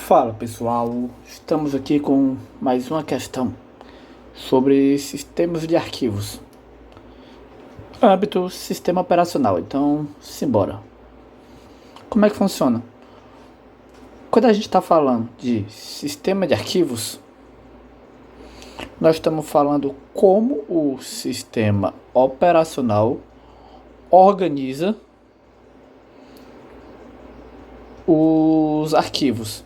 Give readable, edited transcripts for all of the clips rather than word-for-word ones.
Fala pessoal, estamos aqui com mais uma questão sobre sistemas de arquivos, âmbito sistema operacional. Então, simbora. Como é que funciona? Quando a gente está falando de sistema de arquivos, nós estamos falando como o sistema operacional organiza os arquivos.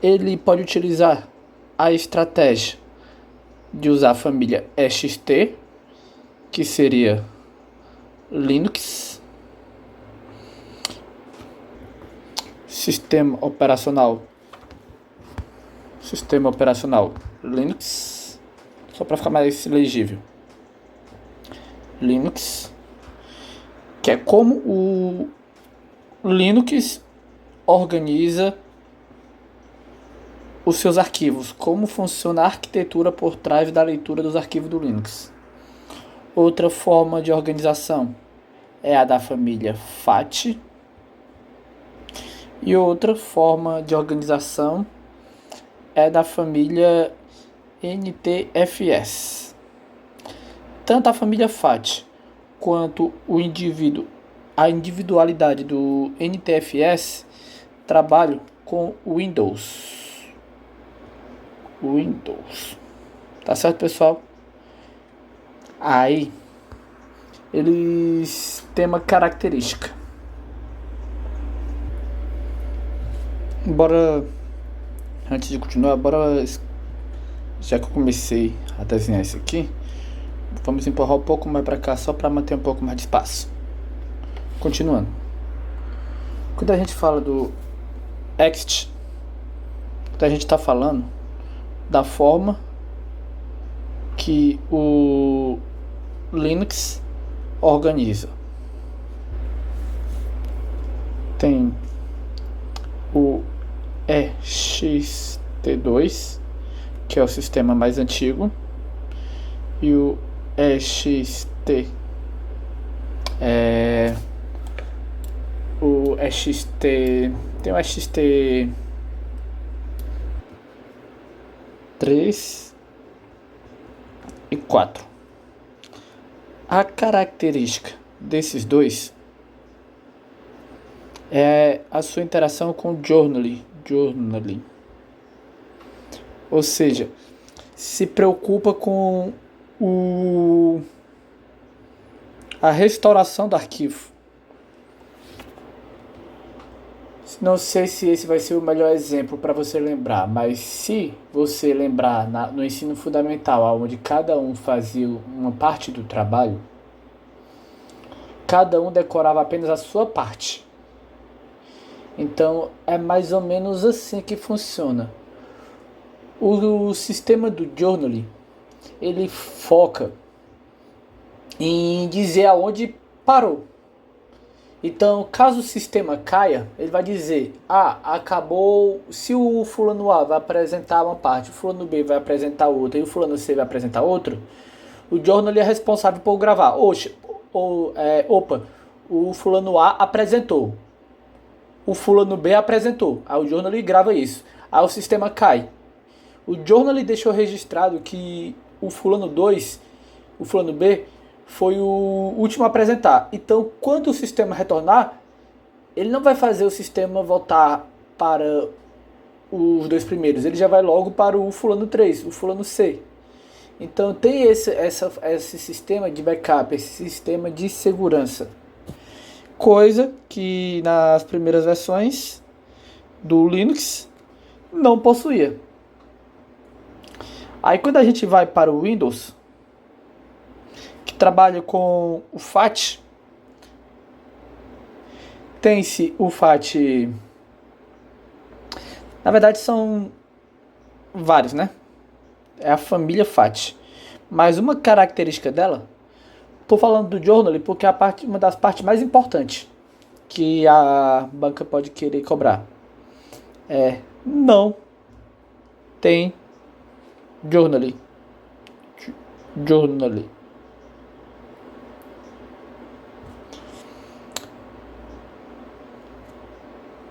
Ele pode utilizar a estratégia de usar a família ext, que seria Linux, sistema operacional Linux, só para ficar mais legível, Linux, que é como o Linux organiza os seus arquivos, como funciona a arquitetura por trás da leitura dos arquivos do Linux. Outra forma de organização é a da família FAT. E outra forma de organização é da família NTFS. Tanto a família FAT quanto a individualidade do NTFS trabalham com Windows. Tá certo, pessoal? Aí eles têm uma característica. Antes de continuar, já que eu comecei a desenhar isso aqui, vamos empurrar um pouco mais para cá, só para manter um pouco mais de espaço. Continuando. Quando a gente fala do ext, a gente está falando da forma que o Linux organiza. Tem o ext2, que é o sistema mais antigo, e o ext tem o ext3 e 4. A característica desses dois é a sua interação com o journaling. Ou seja, se preocupa com a restauração do arquivo. Não sei se esse vai ser o melhor exemplo para você lembrar, mas se você lembrar no ensino fundamental, onde cada um fazia uma parte do trabalho, cada um decorava apenas a sua parte. Então é mais ou menos assim que funciona. O sistema do journaling, ele foca em dizer aonde parou. Então, caso o sistema caia, ele vai dizer, acabou, se o fulano A vai apresentar uma parte, o fulano B vai apresentar outra e o fulano C vai apresentar outra, o journal é responsável por gravar. O fulano A apresentou, o fulano B apresentou, aí o journal grava isso, aí o sistema cai. O journal deixou registrado que o fulano B, foi o último a apresentar. Então, quando o sistema retornar, ele não vai fazer o sistema voltar para os dois primeiros. Ele já vai logo para o fulano 3, o fulano C. Então, tem esse sistema de backup, esse sistema de segurança. Coisa que nas primeiras versões do Linux não possuía. Aí, quando a gente vai para o Windows, trabalha com o FAT, tem-se o FAT, na verdade são vários, né? É a família FAT, mas uma característica dela, tô falando do journal porque é uma das partes mais importantes que a banca pode querer cobrar, não tem journal.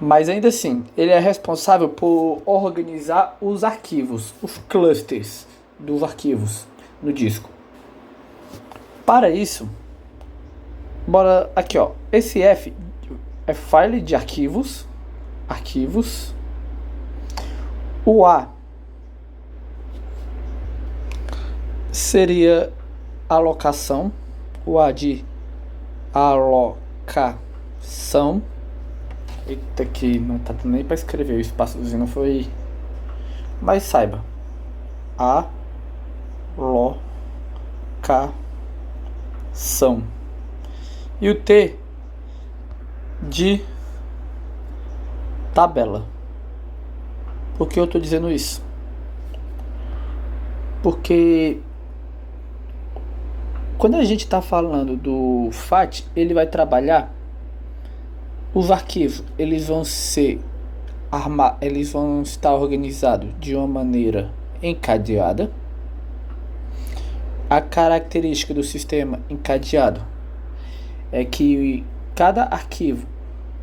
Mas ainda assim, ele é responsável por organizar os arquivos, os clusters dos arquivos no disco. Para isso, bora aqui, ó. Esse F é file de arquivos, O A seria alocação, o A de alocação. Eita, que não tá dando nem para escrever, o espaçozinho não foi. Mas saiba, alocação. E o T de tabela. Por que eu estou dizendo isso? Porque quando a gente está falando do FAT, ele vai trabalhar os arquivos, eles vão estar organizados de uma maneira encadeada. A característica do sistema encadeado é que cada arquivo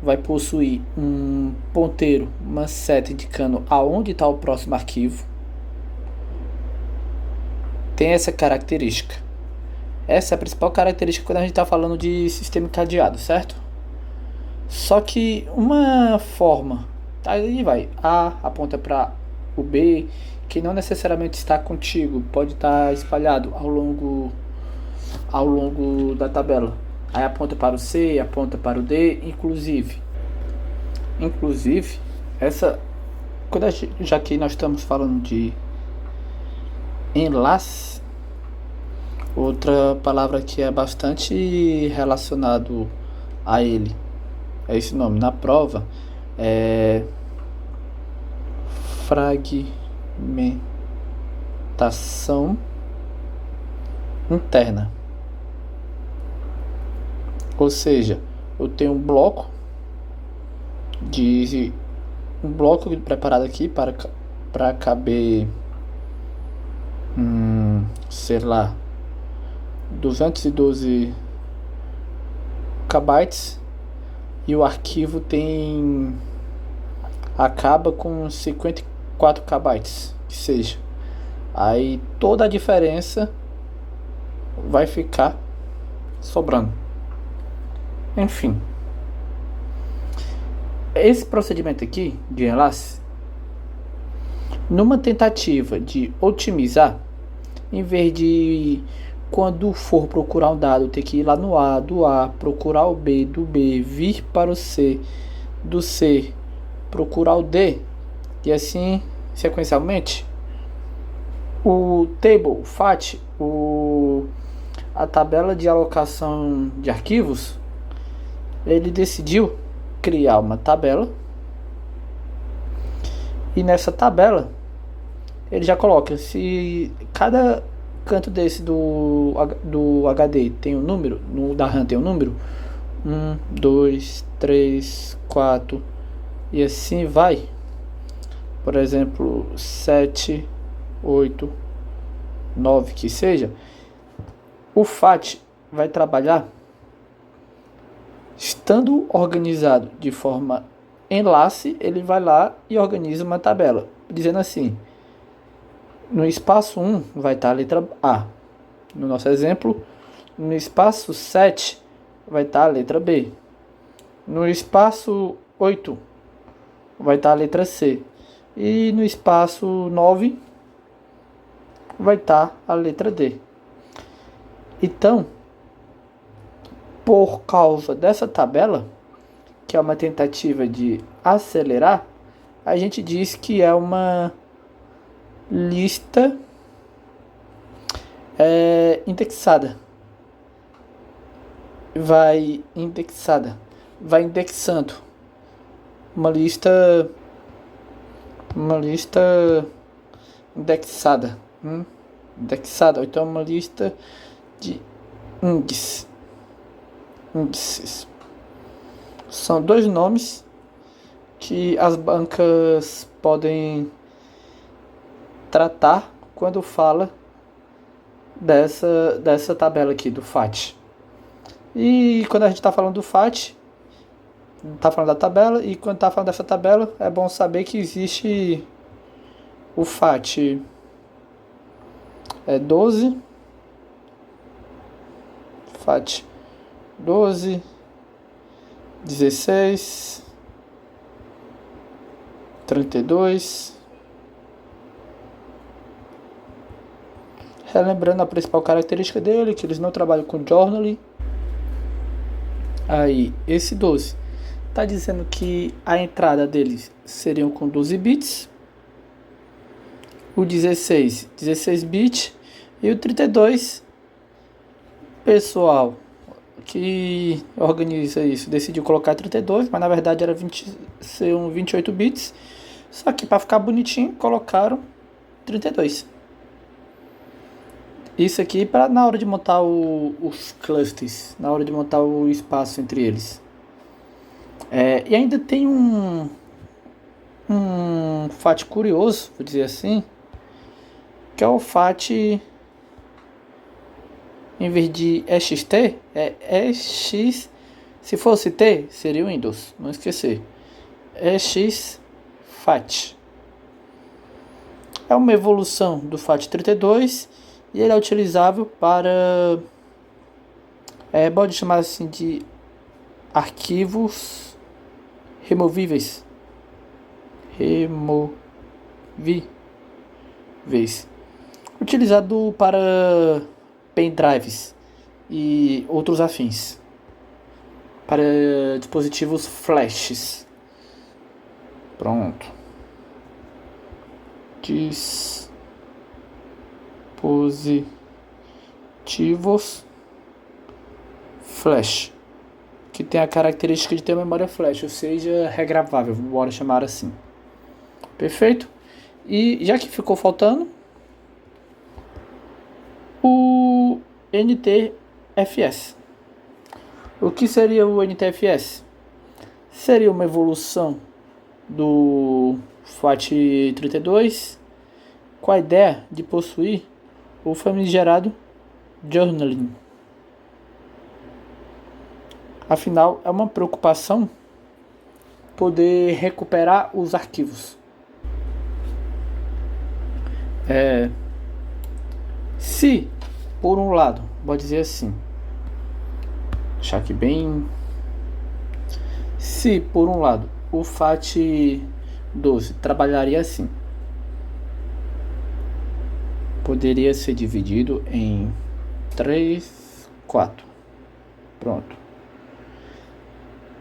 vai possuir um ponteiro, uma seta indicando aonde está o próximo arquivo. Tem essa característica. Essa é a principal característica quando a gente está falando de sistema encadeado, certo? Só que uma forma, aí vai, A aponta para o B, que não necessariamente está contigo, pode estar espalhado ao longo da tabela. Aí aponta para o C, aponta para o D, inclusive essa, já que nós estamos falando de enlace, outra palavra que é bastante relacionado a ele, é esse nome na prova, é fragmentação interna. Ou seja, eu tenho um bloco preparado aqui para caber, sei lá, 212 KB, e o arquivo acaba com 54 KB, que seja. Aí toda a diferença vai ficar sobrando. Enfim, esse procedimento aqui de enlace, numa tentativa de otimizar, em vez de quando for procurar um dado ter que ir lá no A, do A procurar o B, do B vir para o C, do C procurar o D, e assim sequencialmente, o table FAT, a tabela de alocação de arquivos, ele decidiu criar uma tabela, e nessa tabela ele já coloca se cada canto desse do HD tem um número, no da RAM tem um número, 1, 2, 3, 4 e assim vai. Por exemplo, 7, 8, 9, que seja. O FAT vai trabalhar estando organizado de forma enlace, ele vai lá e organiza uma tabela, dizendo assim: no espaço 1 vai estar a letra A. No nosso exemplo, no espaço 7 vai estar a letra B. No espaço 8 vai estar a letra C. E no espaço 9 vai estar a letra D. Então, por causa dessa tabela, que é uma tentativa de acelerar, a gente diz que é uma lista indexada. Vai indexando uma lista indexada, ou então uma lista de índices. São dois nomes que as bancas podem tratar quando fala dessa tabela aqui do FAT. E quando a gente está falando do FAT, Tá falando da tabela, e quando tá falando dessa tabela, é bom saber que existe o FAT 12, FAT 12, 16, 32. Relembrando a principal característica dele, que eles não trabalham com journaling. Aí, esse 12 está dizendo que a entrada deles seriam com 12 bits, o 16 bits, e o 32, pessoal que organiza isso decidiu colocar 32, mas na verdade era 28 bits, só que para ficar bonitinho colocaram 32. Isso aqui para na hora de montar os clusters, na hora de montar o espaço entre eles. E ainda tem um FAT curioso, vou dizer assim, que é o FAT, em vez de EXT, é EX. Se fosse T, seria o Windows, não esquecer. EX FAT. É uma evolução do FAT 32 e ele é utilizável para, pode chamar assim de arquivos removíveis. Utilizado para pendrives e outros afins, para dispositivos flashes. Pronto. Dispositivos flash, que tem a característica de ter memória flash, ou seja, regravável, bora chamar assim. Perfeito? E já que ficou faltando o NTFS. O que seria o NTFS? Seria uma evolução do FAT 32 com a ideia de possuir o famigerado journaling. Afinal, é uma preocupação poder recuperar os arquivos. Se, por um lado, pode dizer assim, deixar aqui bem. Se, por um lado, o FAT 12 trabalharia assim, poderia ser dividido em 3, 4. Pronto.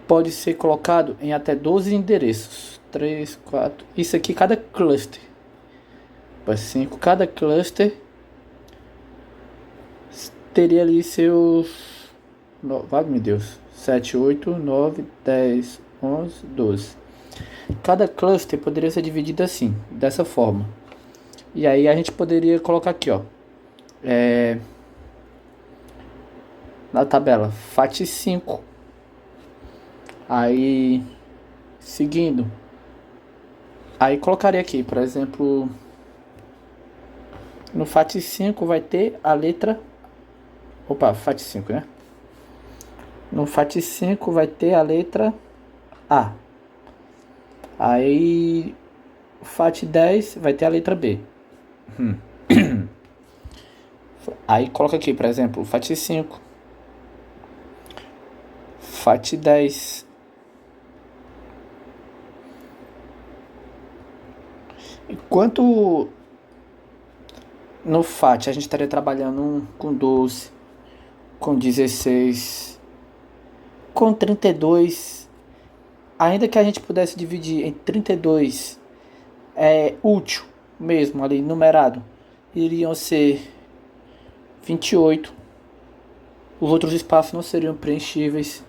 Pode ser colocado em até 12 endereços. 3, 4. Isso aqui cada cluster. 5. Cada cluster teria ali seus... Vai, meu Deus. 7, 8, 9, 10, 11, 12. Cada cluster poderia ser dividido assim, dessa forma. E aí a gente poderia colocar aqui, ó, na tabela FAT 5. Aí, seguindo, aí colocaria aqui, por exemplo, no FAT 5 vai ter a letra... FAT 5, né? No FAT 5 vai ter a letra A. Aí, FAT 10 vai ter a letra B. Aí coloca aqui, por exemplo, FAT 5, FAT 10. Enquanto no FAT a gente estaria trabalhando com 12, com 16, com 32, ainda que a gente pudesse dividir em 32, útil mesmo, ali numerado, iriam ser 28. Os outros espaços não seriam preenchíveis.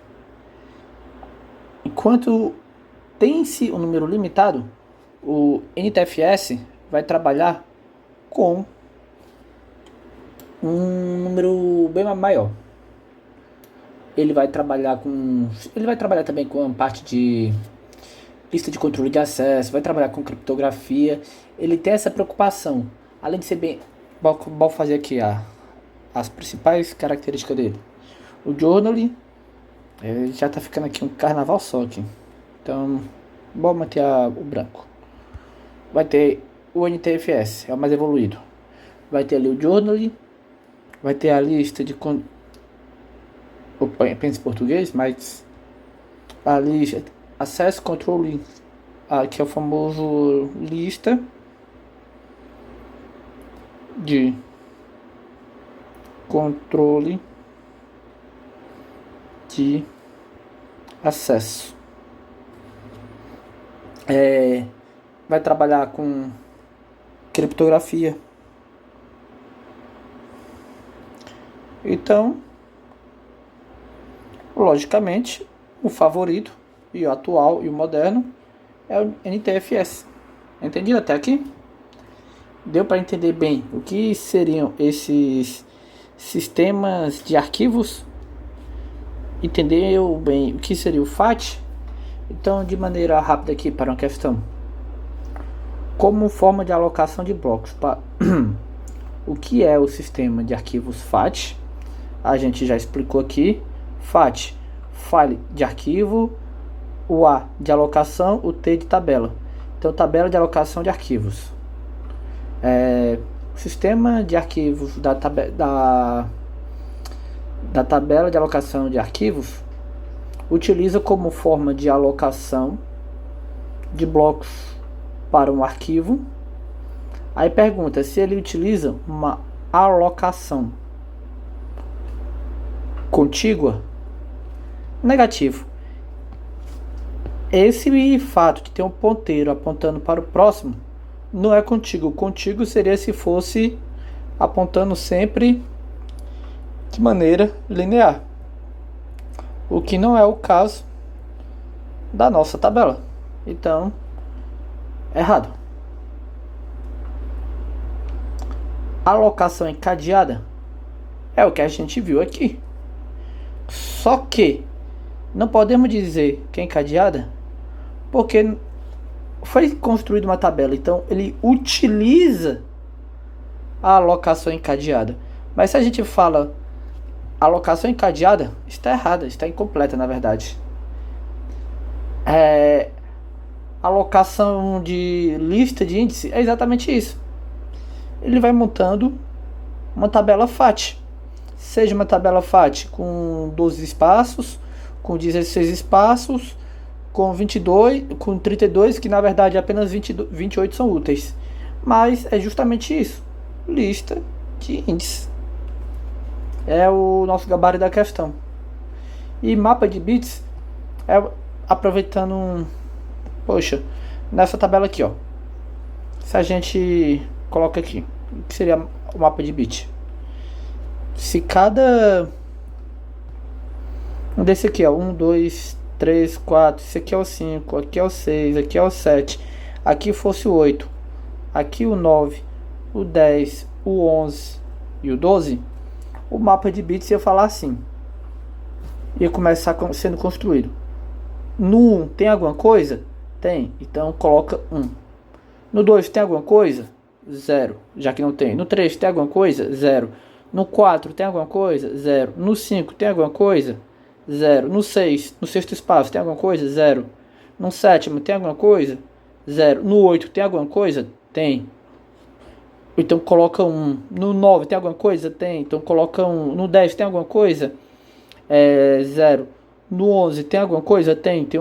Enquanto tem-se um número limitado, o NTFS vai trabalhar com um número bem maior. Ele vai trabalhar também com a parte de lista de controle de acesso, vai trabalhar com criptografia. Ele tem essa preocupação, além de ser bem... Vou fazer aqui as principais características dele. O journaling, Já tá ficando aqui um carnaval só aqui. Então, vou manter o branco. Vai ter o NTFS, é o mais evoluído. Vai ter ali o Journaling. Vai ter a lista de... Opa, eu penso em português, mas... A lista... Access Control, que é o famoso lista de controle de acesso. Vai trabalhar com criptografia. Então, logicamente, o favorito e o atual e o moderno é o NTFS. Entendido até aqui? Deu para entender bem o que seriam esses sistemas de arquivos? Entendeu bem o que seria o FAT? Então, de maneira rápida aqui para uma questão. Como forma de alocação de blocos. O que é o sistema de arquivos FAT? A gente já explicou aqui. FAT, file de arquivo. O A de alocação, o T de tabela. Então, tabela de alocação de arquivos. O sistema de arquivos da tabela de alocação de arquivos utiliza como forma de alocação de blocos para um arquivo. Aí pergunta se ele utiliza uma alocação contígua. Negativo. Esse fato de ter um ponteiro apontando para o próximo não é contíguo. Contíguo seria se fosse apontando sempre de maneira linear, o que não é o caso da nossa tabela. Então, errado. Alocação encadeada é o que a gente viu aqui. Só que não podemos dizer que é encadeada porque foi construída uma tabela, então ele utiliza a alocação encadeada. Mas se a gente fala alocação encadeada, está errada, está incompleta na verdade. Alocação de lista de índice é exatamente isso. Ele vai montando uma tabela FAT. Seja uma tabela FAT com 12 espaços, com 16 espaços, com 22, com 32, que na verdade apenas 28 são úteis. Mas é justamente isso. Lista de índices. É o nosso gabarito da questão. E mapa de bits é aproveitando poxa, nessa tabela aqui, ó. Se a gente coloca aqui, o que seria o mapa de bit? Se cada desse aqui, ó, 1, 2, 3, 4, esse aqui é o 5, aqui é o 6, aqui é o 7, aqui fosse o 8, aqui o 9, o 10, o 11 e o 12, o mapa de bits ia falar assim, ia começar sendo construído. No 1 tem alguma coisa? Tem, então coloca 1. No 2 tem alguma coisa? 0, já que não tem. No 3 tem alguma coisa? 0. No 4 tem alguma coisa? 0. No 5 tem alguma coisa? 0. No 6, no sexto espaço tem alguma coisa? 0. No sétimo tem alguma coisa? 0. No 8 tem alguma coisa? Tem. Então coloca 1. No 9 tem alguma coisa? Tem. Então coloca 1. No 10 tem alguma coisa? 0. No 11 tem alguma coisa? Tem. Tem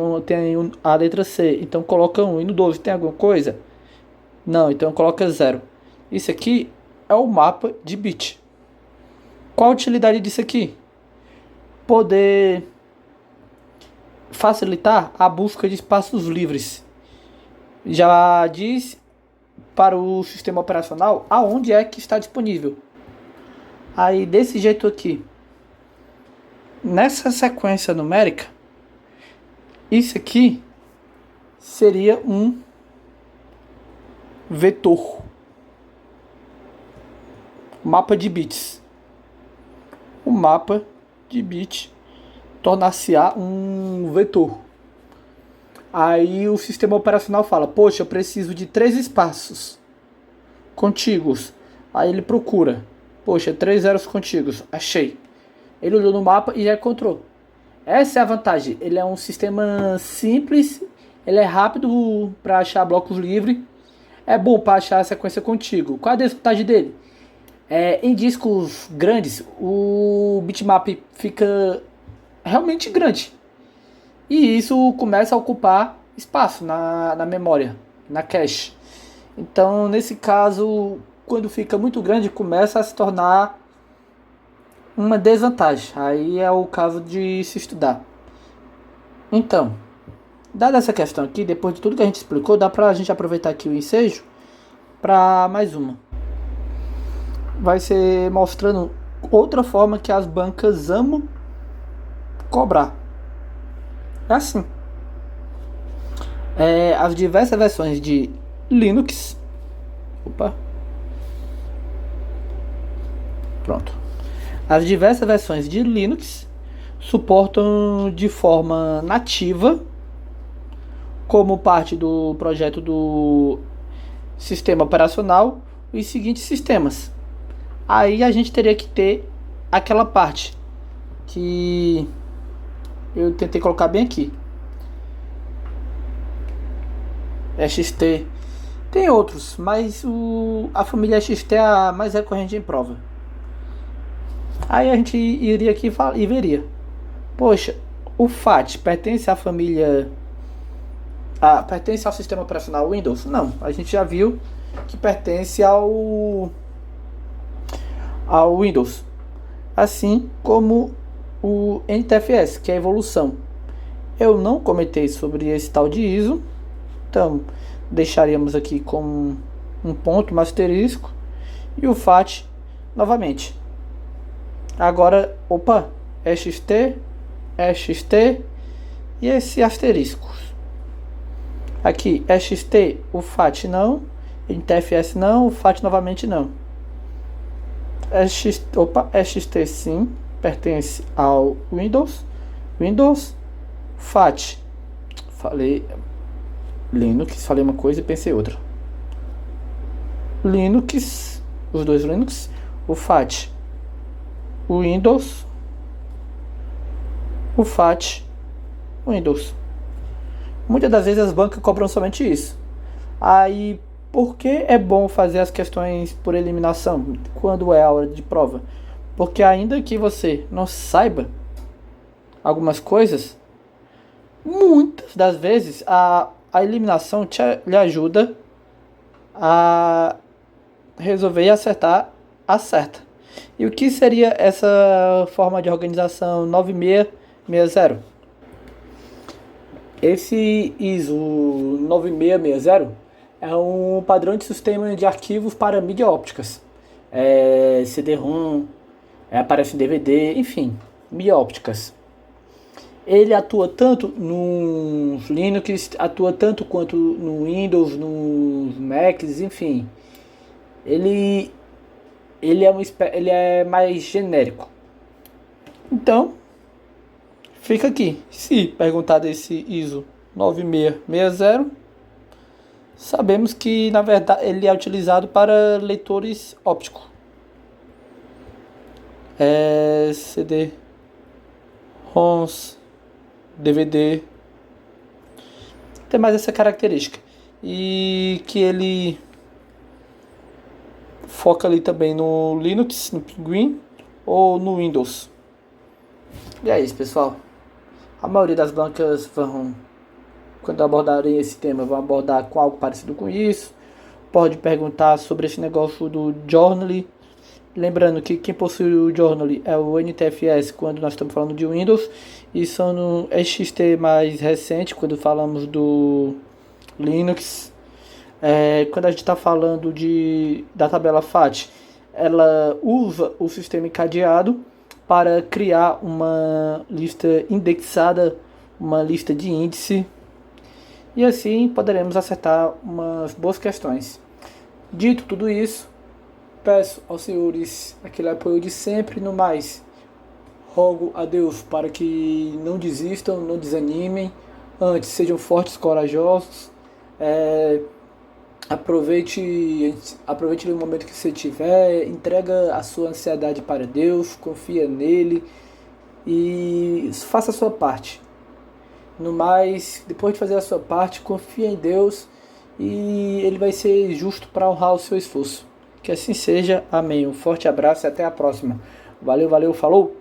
a letra C. Então coloca 1. E no 12 tem alguma coisa? Não. Então coloca 0. Isso aqui é o mapa de bit. Qual a utilidade disso aqui? Poder facilitar a busca de espaços livres. Já diz para o sistema operacional aonde é que está disponível. Aí desse jeito aqui, nessa sequência numérica, isso aqui seria um vetor. Mapa de bits. O mapa de bit tornar-se-á um vetor. Aí o sistema operacional fala, poxa, eu preciso de 3 espaços contíguos. Aí ele procura, poxa, 3 zeros contíguos, achei. Ele olhou no mapa e já encontrou. Essa é a vantagem. Ele é um sistema simples, ele é rápido para achar blocos livres, é bom para achar a sequência contigo. Qual a desvantagem dele? Em discos grandes, o bitmap fica realmente grande. E isso começa a ocupar espaço na memória, na cache. Então, nesse caso, quando fica muito grande, começa a se tornar uma desvantagem. Aí é o caso de se estudar. Então, dada essa questão aqui, depois de tudo que a gente explicou, dá pra gente aproveitar aqui o ensejo para mais uma. Vai ser mostrando outra forma que as bancas amam cobrar. É assim. As diversas versões de Linux. Opa. Pronto. As diversas versões de Linux suportam de forma nativa, como parte do projeto do sistema operacional, os seguintes sistemas. Aí a gente teria que ter aquela parte que eu tentei colocar bem aqui. XT. Tem outros, mas a família XT é a mais recorrente em prova. Aí a gente iria aqui e veria. Poxa, o FAT pertence à família... pertence ao sistema operacional Windows? Não, a gente já viu que pertence ao Windows. Assim como o NTFS, que é a evolução. Eu não comentei sobre esse tal de ISO, então deixaríamos aqui com um ponto, um asterisco, e o FAT novamente. Agora, XT e esse asterisco. Aqui, XT, o FAT não, NTFS não, o FAT novamente não. XT sim, pertence ao Windows. FAT, falei Linux, falei uma coisa e pensei outra. Linux, os dois Linux, o FAT, o Windows, o FAT, Windows. Muitas das vezes as bancas cobram somente isso. Aí, por que é bom fazer as questões por eliminação quando é a hora de prova? Porque ainda que você não saiba algumas coisas, muitas das vezes a eliminação lhe ajuda a resolver e acertar a certa. E o que seria essa forma de organização 9660? Esse ISO 9660 é um padrão de sistema de arquivos para mídia ópticas. CD-ROM, aparece em DVD, enfim, mídia ópticas. Ele atua tanto no Linux, atua tanto quanto no Windows, nos Macs, enfim. Ele é mais genérico. Então, fica aqui. Se perguntar desse ISO 9660, sabemos que na verdade ele é utilizado para leitores ópticos. CD, ROMs, DVD. Tem mais essa característica. E que ele foca ali também no Linux, no Pinguim ou no Windows. E é isso, pessoal. A maioria das bancas vão, quando abordarem esse tema, vão abordar com algo parecido com isso. Pode perguntar sobre esse negócio do Journal. Lembrando que quem possui o Journal é o NTFS quando nós estamos falando de Windows, e só no XT mais recente quando falamos do Linux. Quando a gente está falando da tabela FAT, ela usa o sistema encadeado para criar uma lista indexada, uma lista de índice, e assim poderemos acertar umas boas questões. Dito tudo isso, peço aos senhores aquele apoio de sempre. No mais, rogo a Deus para que não desistam, não desanimem, antes sejam fortes, corajosos. Aproveite o momento que você tiver, entrega a sua ansiedade para Deus, confia nele, e faça a sua parte. No mais, depois de fazer a sua parte, confie em Deus e Ele vai ser justo para honrar o seu esforço. Que assim seja. Amém. Um forte abraço e até a próxima. Valeu, valeu, falou!